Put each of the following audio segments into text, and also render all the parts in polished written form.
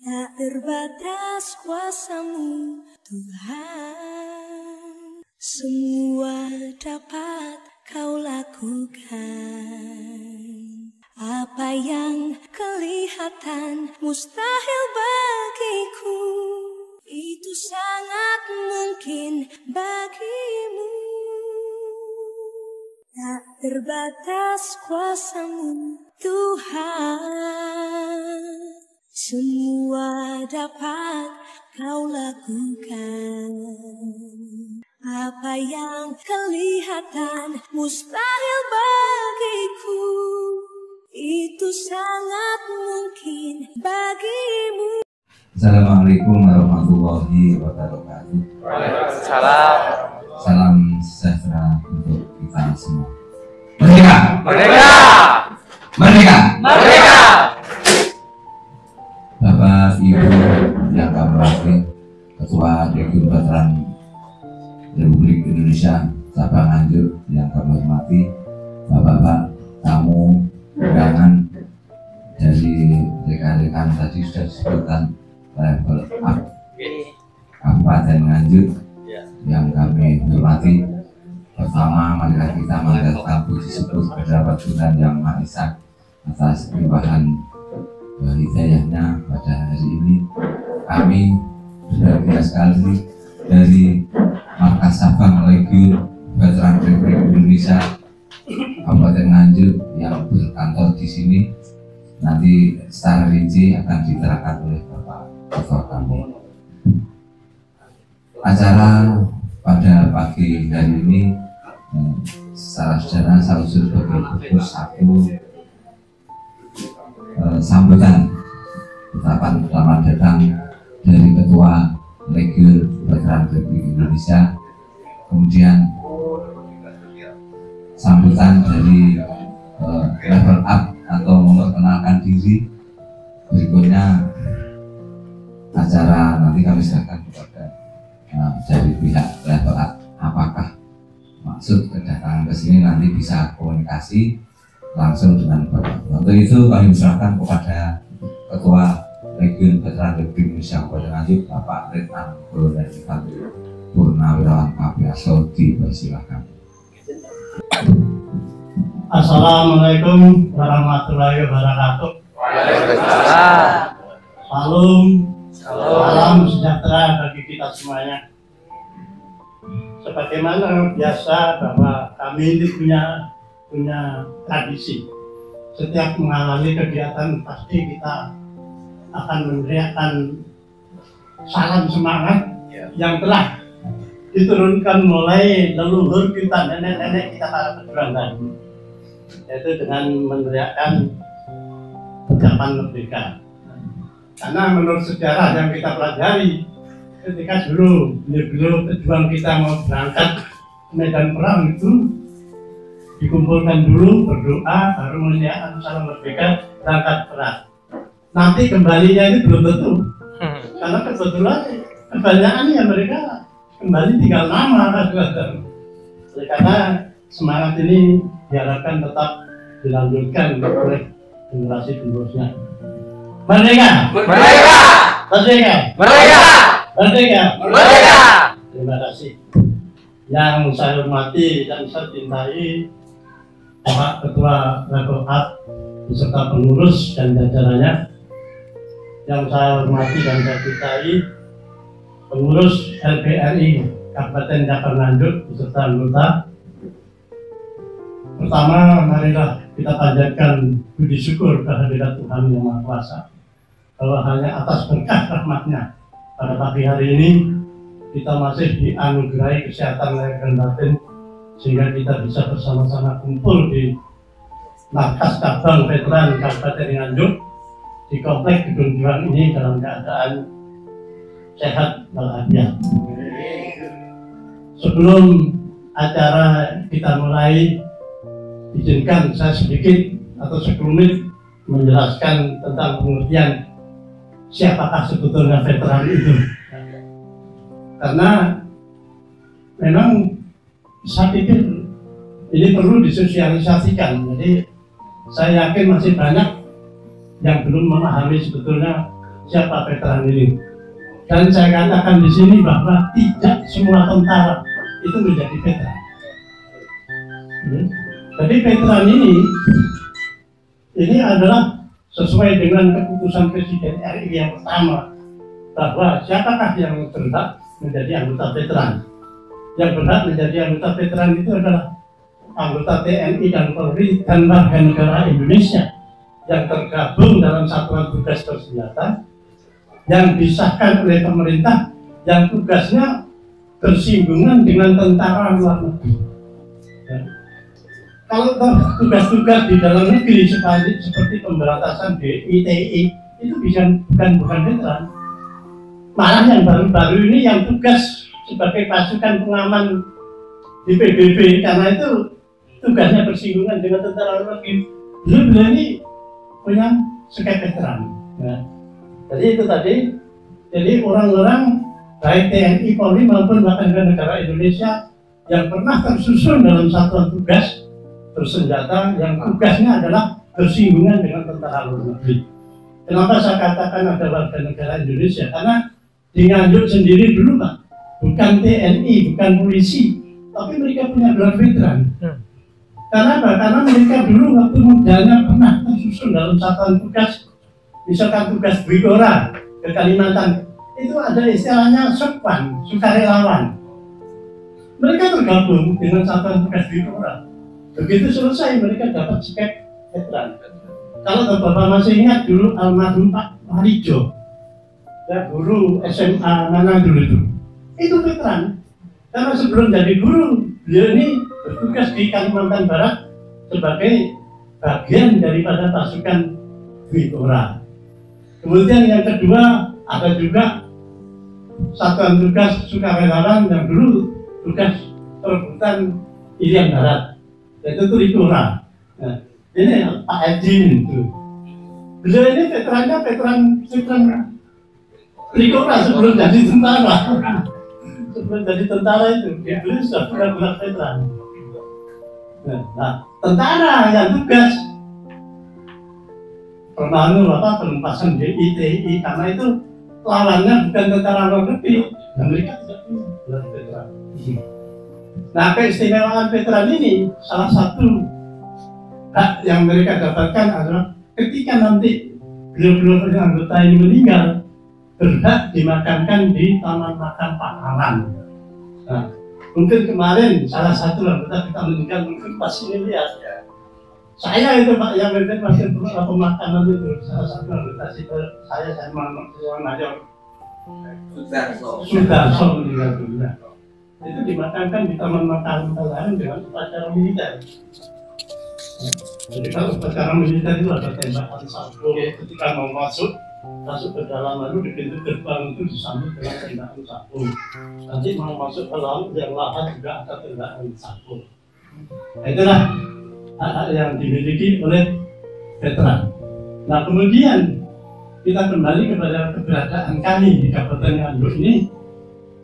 Tak terbatas kuasa-Mu Tuhan, semua dapat Kau lakukan. Apa yang kelihatan mustahil bagiku, itu sangat mungkin bagimu. Tak terbatas kuasa-Mu Tuhan, semua dapat Kau lakukan. Apa yang kelihatan mustahil bagiku, itu sangat mungkin bagimu. Assalamualaikum warahmatullahi wabarakatuh. Waalaikumsalam. Salam sejahtera untuk kita semua. Merdeka! Merdeka! Merdeka! Merdeka! Bapak Ibu yang kami hormati, Ketua Legiun Veteran Republik Indonesia Cabang Nganjuk yang kami hormati, Bapak-bapak, tamu undangan dari rekan-rekan tadi sudah disebutkan level up Kabupaten Nganjuk yang kami hormati. Pertama, marilah kita mengaturkan puji syukur kepada Tuhan Yang Maha Esa atas limpahan hidayahnya pada hari ini. Kami berbahagia sekali dari Markas Cabang Legiun Veteran Republik Indonesia Kabupaten Nganjuk yang berkantor di sini. Nanti secara rinci akan diterangkan oleh Bapak Ketua kami. Acara pada pagi hari ini secara sederhana saya usul sebagai satu sambutan ucapan selamat datang dari Ketua Legiun Veteran Republik Indonesia, kemudian sambutan dari level up atau memperkenalkan diri. Berikutnya acara nanti kami serahkan kepada dari pihak level up apakah maksud kedatangan ke sini, nanti bisa komunikasi langsung dengan Bapak. Untuk itu kami serahkan kepada Ketua Legiun Veteran Republik Indonesia Kabupaten Nganjuk, Bapak Letnan Kolonel Infanteri Purnawirawan Kapolri, dipersilakan. Assalamualaikum warahmatullahi wabarakatuh. Waalaikumsalam. Salam sejahtera bagi kita semuanya. Sebagaimana biasa bahwa kami ini punya tradisi. Setiap mengalami kegiatan pasti kita akan meneriakkan salam semangat yang telah diturunkan mulai leluhur kita, nenek-nenek kita para pejuang tadi, yaitu dengan meneriakkan ucapan merdeka. Karena menurut sejarah yang kita pelajari, ketika dulu pejuang kita mau berangkat ke medan perang itu dikumpulkan dulu, berdoa, baru meneriakkan salam merdeka, berangkat perang. Nanti kembalinya ini belum tentu, karena kebetulan kebanyakan ya mereka kembali tinggal nama. Oleh karena semangat ini diharapkan tetap dilanjutkan oleh generasi penerusnya. Merdeka! Merdeka! Merdeka! Merdeka! Merdeka! Merdeka! Terima kasih. Yang saya hormati dan saya cintai Bapak Ketua Level Up beserta pengurus dan jajarannya. Yang saya hormati dan saya cintai pengurus LPRI Kabupaten Cabang Nganjuk beserta anggota. Pertama, marilah kita panjatkan puji syukur kehadirat Tuhan Yang Maha Kuasa, bahwa hanya atas berkah rahmat-Nya pada pagi hari ini kita masih dianugerahi kesehatan lahir dan batin, sehingga kita bisa bersama-sama kumpul di Markas Cabang Veteran Kabupaten Nganjuk di komplek Gedung Juang ini dalam keadaan sehat walafiat. Sebelum acara kita mulai, izinkan saya sedikit atau sekelumit menjelaskan tentang pengertian siapakah sebetulnya veteran itu. Karena memang saya pikir ini perlu disosialisasikan. Jadi saya yakin masih banyak yang belum memahami sebetulnya siapa veteran ini. Dan saya katakan di sini bahwa tidak semua tentara itu menjadi veteran. Jadi veteran ini adalah sesuai dengan keputusan Presiden RI yang pertama, bahwa siapakah yang berhak menjadi anggota veteran. Yang berhak menjadi anggota veteran itu adalah anggota TNI dan Polri dan warga negara Indonesia yang tergabung dalam satuan tugas bersenjata yang disahkan oleh pemerintah, yang tugasnya bersinggungan dengan tentara luar negeri. Ya. Kalau tugas-tugas di dalam negeri seperti pemberantasan DITI itu bukan veteran. Malah yang baru-baru ini yang tugas sebagai pasukan pengaman di PBB, karena itu tugasnya bersinggungan dengan tentara luar negeri. Beliau ini punya seket veteran. Ya. Jadi itu tadi, jadi orang-orang baik TNI, Polri maupun warga negara Indonesia yang pernah tersusun dalam satuan tugas bersenjata yang tugasnya adalah bersinggungan dengan tentara luar negeri. Kenapa saya katakan ada warga negara Indonesia? Karena di Nganjuk sendiri dulu Pak, bukan TNI, bukan polisi, tapi mereka punya gelar veteran. Karena apa? Karena mereka dulu waktu mudanya pernah tersusun dalam satuan tugas. Misalkan tugas Bikora ke Kalimantan, itu ada istilahnya Sukwan, sukarelawan. Mereka tergabung dengan satuan tugas Bikora. Begitu selesai mereka dapat seket veteran. Kalau Bapak masih ingat dulu almarhum Pak Warijo, ya, guru SMA mana dulu itu veteran. Karena sebelum jadi guru, beliau ini bertugas di Kalimantan Barat sebagai bagian daripada pasukan Bikora. Kemudian yang kedua ada juga satuan tugas sukarelawan yang dulu tugas perebutan Irian Barat, yaitu Trikora. Nah, ini Pak Edin itu. Beliau ini veteran Trikora sebelum jadi tentara. Sebelum jadi tentara itu, beliau sudah benar-benar veteran. Nah, tentara yang tugas penumpasan DITI, karena itu lawannya bukan tentara luar negeri, dan mereka tidak punya gelar veteran. Nah, keistimewaan veteran ini salah satu hak yang mereka dapatkan adalah ketika nanti beliau-beliau anggota ini meninggal, berhak dimakamkan di Taman Makam Pahlawan. Nah, mungkin kemarin salah satu anggota kita meninggal, mungkin pas ini lihat. Saya itu Pak yang berarti masih pemakaman itu salah satu anggota saya Mayor Sudarso meninggal dunia. Itu dimakamkan di Taman Makam Pahlawan dengan upacara militer. Jadi kalau upacara militer itu ada tembakan sabuk ketika mau masuk ke dalam, lalu di pintu gerbang itu disambut dengan tembakan sabuk. Nanti mau masuk ke laut yang lahat juga ada tembakan sabuk. Nah, itulah hak yang dimiliki oleh veteran. Nah, kemudian kita kembali kepada keberadaan kami di Kabupaten Nganjuk ini,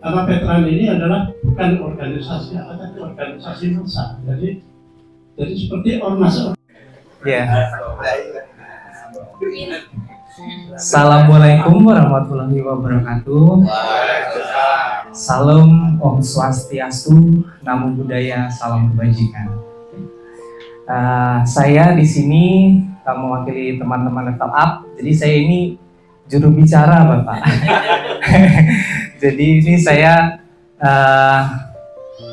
karena veteran ini adalah bukan organisasi tapi organisasi massa. Jadi seperti ormas. Ya. Assalamualaikum warahmatullahi wabarakatuh. Salam Om Swastiastu, Namo Buddhaya, salam kebajikan. Saya di sini mewakili teman-teman Level Up. Jadi saya ini juru bicara, Bapak. Jadi ini saya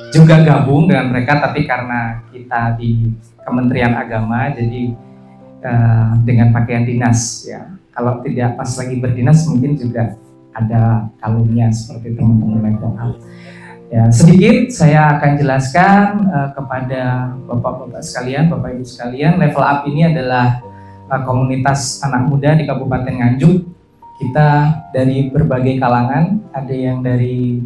juga gabung dengan mereka, tapi karena kita di Kementerian Agama, jadi dengan pakaian dinas ya. Kalau tidak pas lagi berdinas, mungkin juga ada kalungnya seperti teman-teman Level Up. Ya, sedikit saya akan jelaskan kepada Bapak-Bapak sekalian, Bapak Ibu sekalian. Level Up ini adalah komunitas anak muda di Kabupaten Nganjuk. Kita dari berbagai kalangan, ada yang dari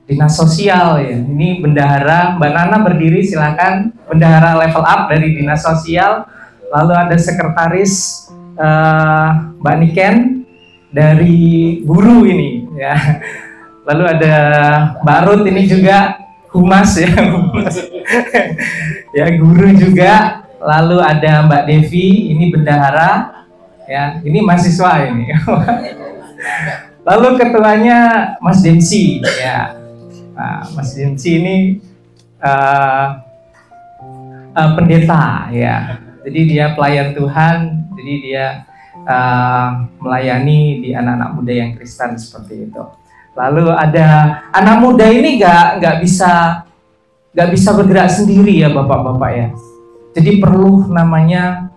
dinas sosial ya. Ini bendahara Mbak Nana berdiri, silakan. Bendahara Level Up dari dinas sosial. Lalu ada sekretaris Mbak Niken dari guru ini ya. Lalu ada Mbak Ruth ini juga humas ya, ya guru juga. Lalu ada Mbak Devi ini bendahara ya, ini mahasiswa ini. Lalu ketuanya Mas Demsi ya. Nah, Mas Demsi ini pendeta ya. Jadi dia pelayan Tuhan, jadi dia melayani di anak-anak muda yang Kristen seperti itu. Lalu ada anak muda ini nggak bisa bergerak sendiri ya bapak-bapak ya. Jadi perlu namanya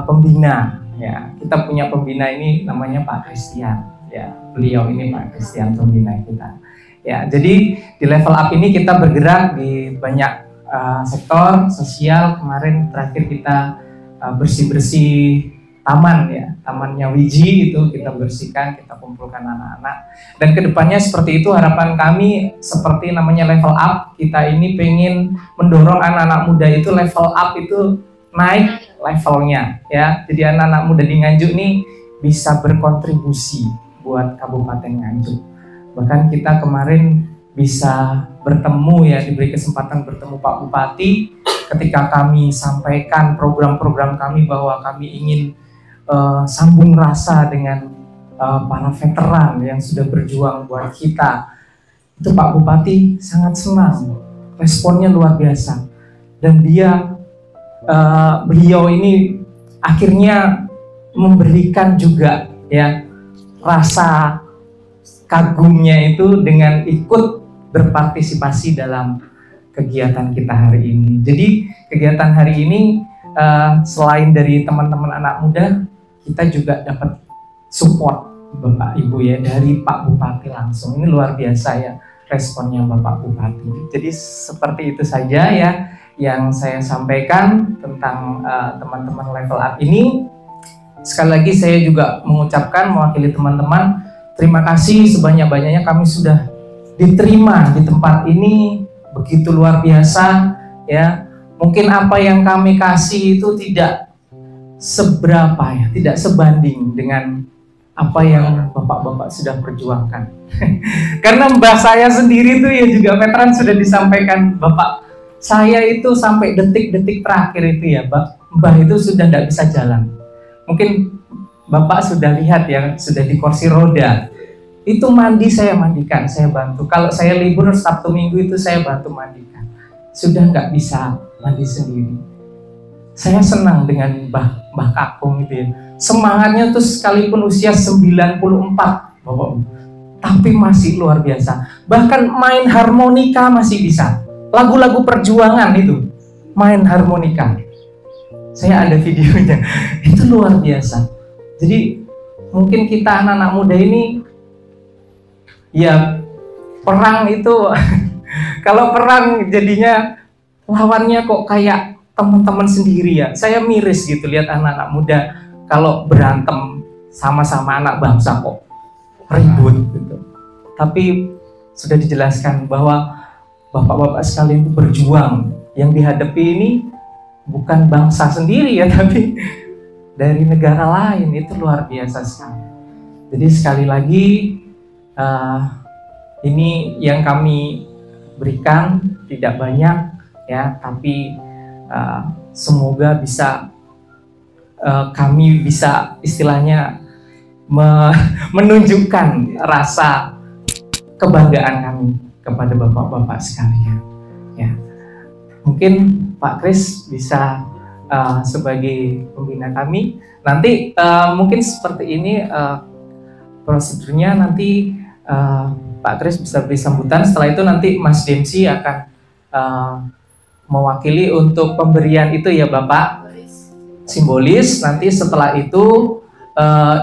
pembina ya. Kita punya pembina ini namanya Pak Christian ya. Beliau ini Pak Christian pembina kita. Ya, jadi di level up ini kita bergerak di banyak sektor sosial. Kemarin terakhir kita bersih-bersih taman ya, tamannya Wiji itu kita bersihkan, kita kumpulkan anak-anak. Dan kedepannya seperti itu harapan kami seperti namanya level up. Kita ini pengen mendorong anak-anak muda itu level up itu naik levelnya ya. Jadi anak-anak muda di Nganjuk nih bisa berkontribusi buat Kabupaten Nganjuk. Bahkan kita kemarin bisa bertemu ya, diberi kesempatan bertemu Pak Bupati ketika kami sampaikan program-program kami bahwa kami ingin sambung rasa dengan para veteran yang sudah berjuang buat kita. Itu Pak Bupati sangat senang, responnya luar biasa. Dan beliau ini akhirnya memberikan juga ya rasa kagumnya itu dengan ikut berpartisipasi dalam kegiatan kita hari ini. Jadi kegiatan hari ini selain dari teman-teman anak muda, kita juga dapat support Bapak Ibu ya dari Pak Bupati langsung. Ini luar biasa ya responnya Bapak Bupati. Jadi seperti itu saja ya yang saya sampaikan tentang teman-teman level up ini. Sekali lagi saya juga mengucapkan mewakili teman-teman, terima kasih sebanyak-banyaknya kami sudah diterima di tempat ini, begitu luar biasa ya. Mungkin apa yang kami kasih itu tidak seberapa ya, tidak sebanding dengan apa yang bapak-bapak sudah perjuangkan. Karena mbah saya sendiri itu ya juga veteran, sudah disampaikan bapak saya itu sampai detik-detik terakhir itu ya mbah itu sudah tidak bisa jalan. Mungkin bapak sudah lihat ya, sudah di kursi roda. Itu mandi saya mandikan, saya bantu. Kalau saya libur Sabtu Minggu itu saya bantu mandikan. Sudah nggak bisa mandi sendiri. Saya senang dengan Mbah Kakung itu ya. Semangatnya tuh sekalipun usia 94, Bapak, tapi masih luar biasa. Bahkan main harmonika masih bisa. Lagu-lagu perjuangan itu, main harmonika. Saya ada videonya. Itu luar biasa. Jadi mungkin kita anak-anak muda ini ya perang itu kalau perang jadinya lawannya kok kayak teman-teman sendiri ya. Saya miris gitu lihat anak-anak muda kalau berantem sama-sama anak bangsa kok ribut gitu. Tapi sudah dijelaskan bahwa bapak-bapak sekalian itu berjuang. Yang dihadapi ini bukan bangsa sendiri ya, tapi dari negara lain. Itu luar biasa sekali. Jadi sekali lagi ini yang kami berikan tidak banyak ya, tapi semoga bisa kami bisa istilahnya menunjukkan rasa kebanggaan kami kepada bapak-bapak sekalian ya. Mungkin Pak Kris bisa sebagai pembina kami nanti mungkin seperti ini prosedurnya. Nanti Pak Kris bisa beri sambutan. Setelah itu nanti Mas Demsi akan mewakili untuk pemberian itu ya Bapak, simbolis. Nanti setelah itu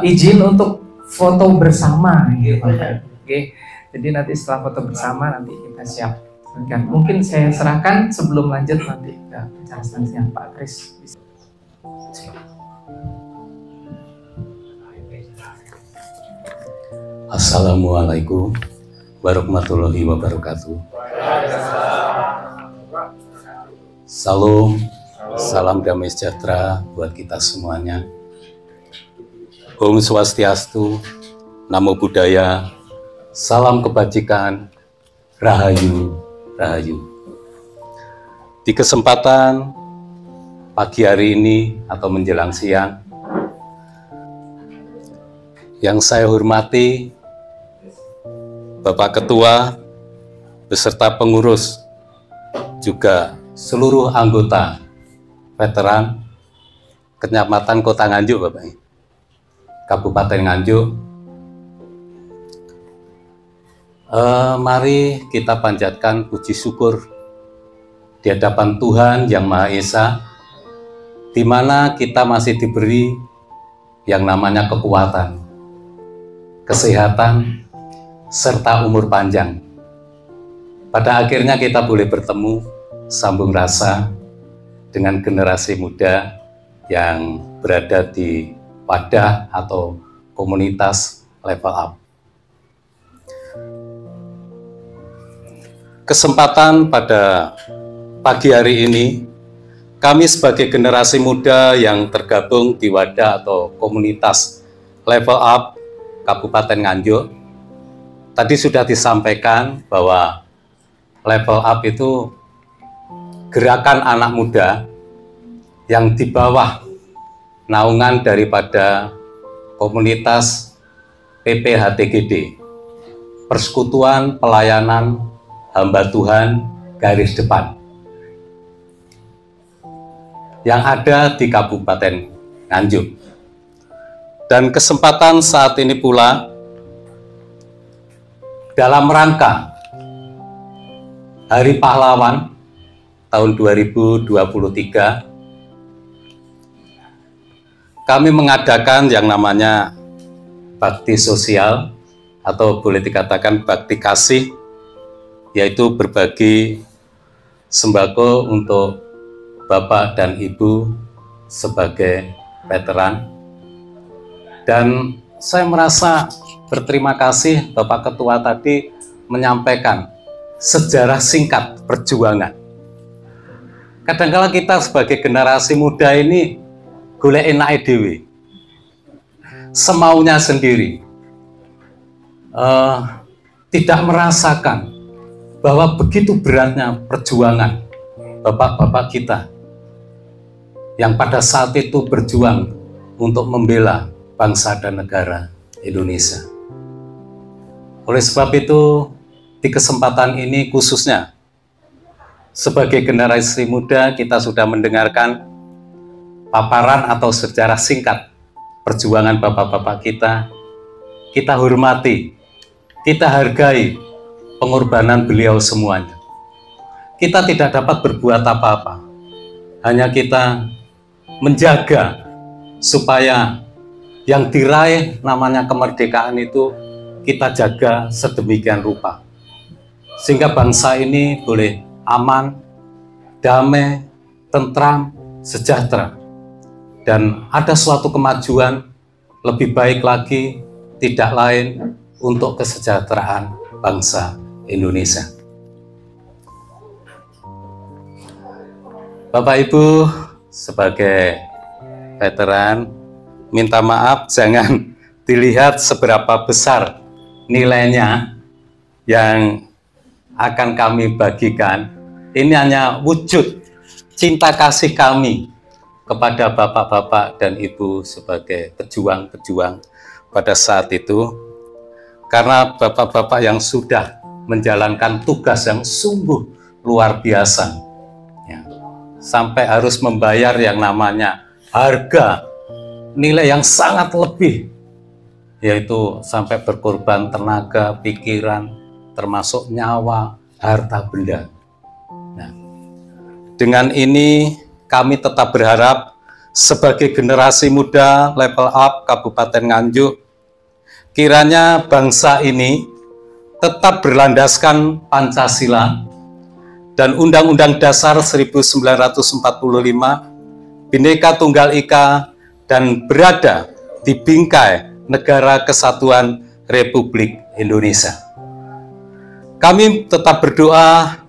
izin untuk foto bersama gitu Bapak. Oke. Jadi nanti setelah foto bersama nanti kita siap. Mungkin saya serahkan sebelum lanjut nanti ke penjelasannya Pak Kris. Assalamualaikum warahmatullahi wabarakatuh. Salam, salam damai sejahtera buat kita semuanya. Om Swastiastu, Namo Buddhaya, salam kebajikan, Rahayu, Rahayu. Di kesempatan pagi hari ini atau menjelang siang, yang saya hormati Bapak Ketua beserta pengurus, juga seluruh anggota veteran Kecamatan Kota Nganjuk, Bapak, Kabupaten Nganjuk. Mari kita panjatkan puji syukur di hadapan Tuhan Yang Maha Esa, di mana kita masih diberi yang namanya kekuatan, kesehatan, serta umur panjang. Pada akhirnya kita boleh bertemu, sambung rasa dengan generasi muda yang berada di wadah atau komunitas level up. Kesempatan pada pagi hari ini, kami sebagai generasi muda yang tergabung di wadah atau komunitas level up Kabupaten Nganjuk, tadi sudah disampaikan bahwa level up itu gerakan anak muda yang di bawah naungan daripada komunitas PPHTGD, Persekutuan Pelayanan Hamba Tuhan Garis Depan, yang ada di Kabupaten Nganjuk. Dan kesempatan saat ini pula dalam rangka Hari Pahlawan tahun 2023, kami mengadakan yang namanya bakti sosial atau boleh dikatakan bakti kasih, yaitu berbagi sembako untuk Bapak dan Ibu sebagai veteran. Dan saya merasa berterima kasih Bapak Ketua tadi menyampaikan sejarah singkat perjuangan. Kadang-kala kita sebagai generasi muda ini golek enake dhewe, semaunya sendiri, tidak merasakan bahwa begitu beratnya perjuangan bapak-bapak kita yang pada saat itu berjuang untuk membela bangsa dan negara Indonesia. Oleh sebab itu, di kesempatan ini khususnya sebagai generasi muda, kita sudah mendengarkan paparan atau sejarah singkat perjuangan bapak-bapak kita. Kita hormati, kita hargai pengorbanan beliau semuanya. Kita tidak dapat berbuat apa-apa, hanya kita menjaga supaya yang diraih namanya kemerdekaan itu kita jaga sedemikian rupa, sehingga bangsa ini boleh aman, damai, tentram, sejahtera, dan ada suatu kemajuan lebih baik lagi, tidak lain untuk kesejahteraan bangsa Indonesia. Bapak Ibu, sebagai veteran, minta maaf jangan dilihat seberapa besar nilainya yang akan kami bagikan. Ini hanya wujud cinta kasih kami kepada bapak-bapak dan ibu sebagai pejuang-pejuang pada saat itu, karena bapak-bapak yang sudah menjalankan tugas yang sungguh luar biasa, ya, sampai harus membayar yang namanya harga nilai yang sangat lebih, yaitu sampai berkorban tenaga, pikiran, termasuk nyawa, harta benda. Nah, dengan ini kami tetap berharap sebagai generasi muda level up Kabupaten Nganjuk, kiranya bangsa ini tetap berlandaskan Pancasila dan Undang-Undang Dasar 1945, Bhinneka Tunggal Ika, dan berada di bingkai Negara Kesatuan Republik Indonesia. Kami tetap berdoa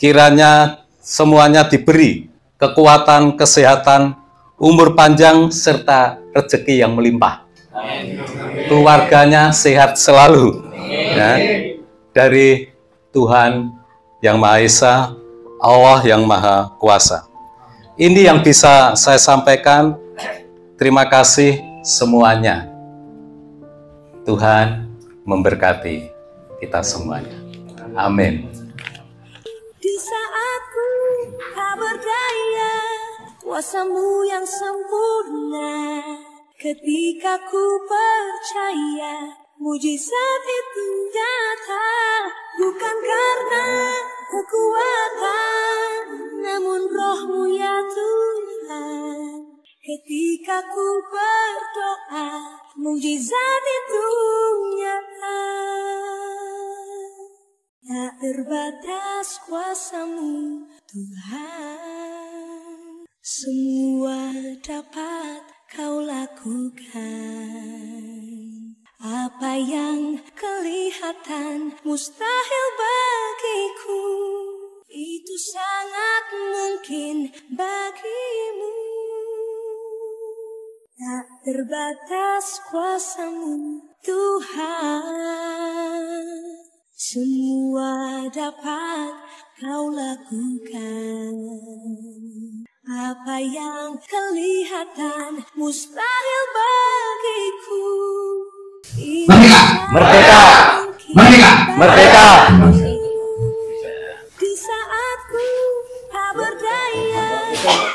kiranya semuanya diberi kekuatan, kesehatan, umur panjang, serta rezeki yang melimpah. Keluarganya sehat selalu, ya, dari Tuhan Yang Maha Esa, Allah yang Maha Kuasa. Ini yang bisa saya sampaikan. Terima kasih semuanya. Tuhan memberkati kita semuanya. Amin. Di saat ku tak berdaya, kuasa-Mu yang sempurna, ketika ku percaya mujizat itu nyata, bukan karena kekuatan, namun Roh-Mu ya Tuhan. Ketika ku berdoa, mujizat itu nyata. Tak terbatas kuasa-Mu Tuhan, semua dapat Kau lakukan. Apa yang kelihatan mustahil bagiku, itu sangat mungkin bagimu. Tak terbatas kuasa-Mu Tuhan, semua dapat Kau lakukan. Apa yang kelihatan mustahil bagiku, Merdeka! Merdeka! Merdeka! di saat ku tak berdaya,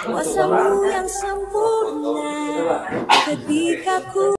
kuasa-Mu yang sempurna, ketika ku